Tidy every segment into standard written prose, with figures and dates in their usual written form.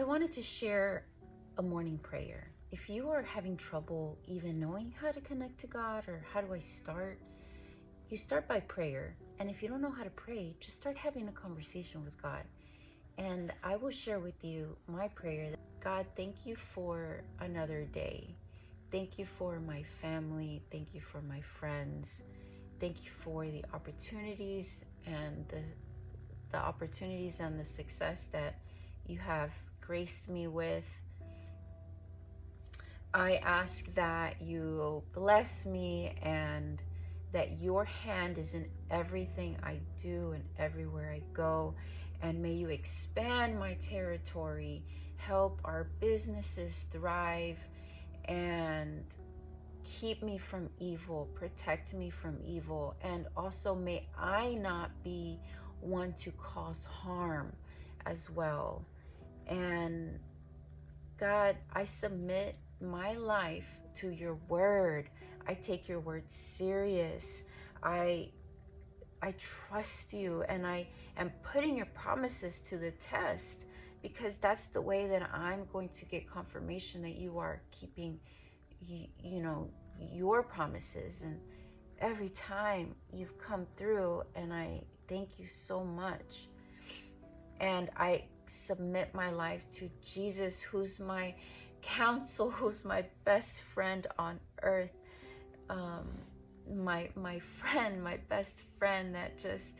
wanted to share a morning prayer. If you are having trouble even knowing how to connect to God or how do I start, you start by prayer. And if you don't know how to pray, just start having a conversation with God. And I will share with you my prayer. God, thank you for another day. Thank you for my family. Thank you for my friends. Thank you for the opportunities and the opportunities and the success that you have graced me with. I ask that you bless me and that your hand is in everything I do and everywhere I go. And may you expand my territory, help our businesses thrive, and keep me from evil, protect me from evil. And also may I not be one to cause harm as well. And God, I submit my life to your word. I take your word serious. I trust you, and I am putting your promises to the test, because that's the way that I'm going to get confirmation that you are keeping your promises. And every time you've come through, and I thank you so much. And I submit my life to Jesus, who's my counsel, who's my best friend on earth, my friend, my best friend that just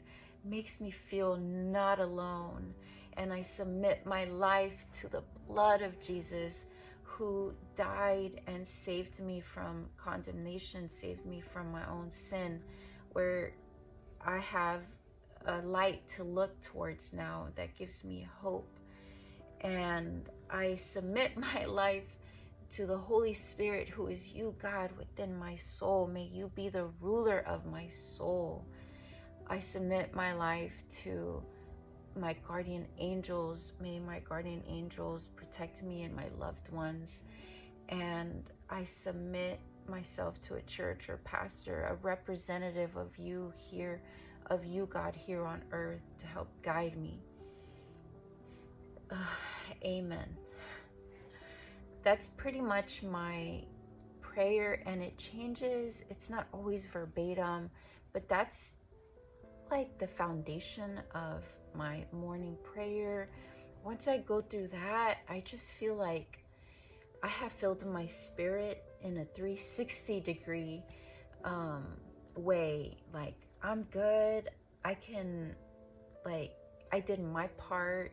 makes me feel not alone. And I submit my life to the blood of Jesus, who died and saved me from condemnation, saved me from my own sin, where I have a light to look towards now that gives me hope. And I submit my life to the Holy Spirit, who is you, God, within my soul. May you be the ruler of my soul. I submit my life to my guardian angels. May my guardian angels protect me and my loved ones. And I submit myself to a church or pastor, a representative of you here, of you, God, here on earth, to help guide me. Amen. That's pretty much my prayer, and it changes. It's not always verbatim, but that's like the foundation of my morning prayer. Once I go through that, I just feel like I have filled my spirit in a 360 degree way. Like, I'm good. I did my part,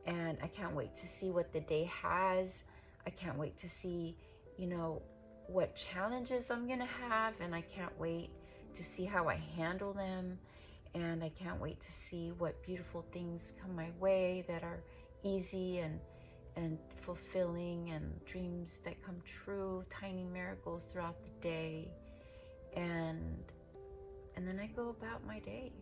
and I can't wait to see what the day has. I can't wait to see, what challenges I'm gonna have, and I can't wait to see how I handle them. And I can't wait to see what beautiful things come my way that are easy and fulfilling, and dreams that come true, tiny miracles throughout the day. And then I go about my day.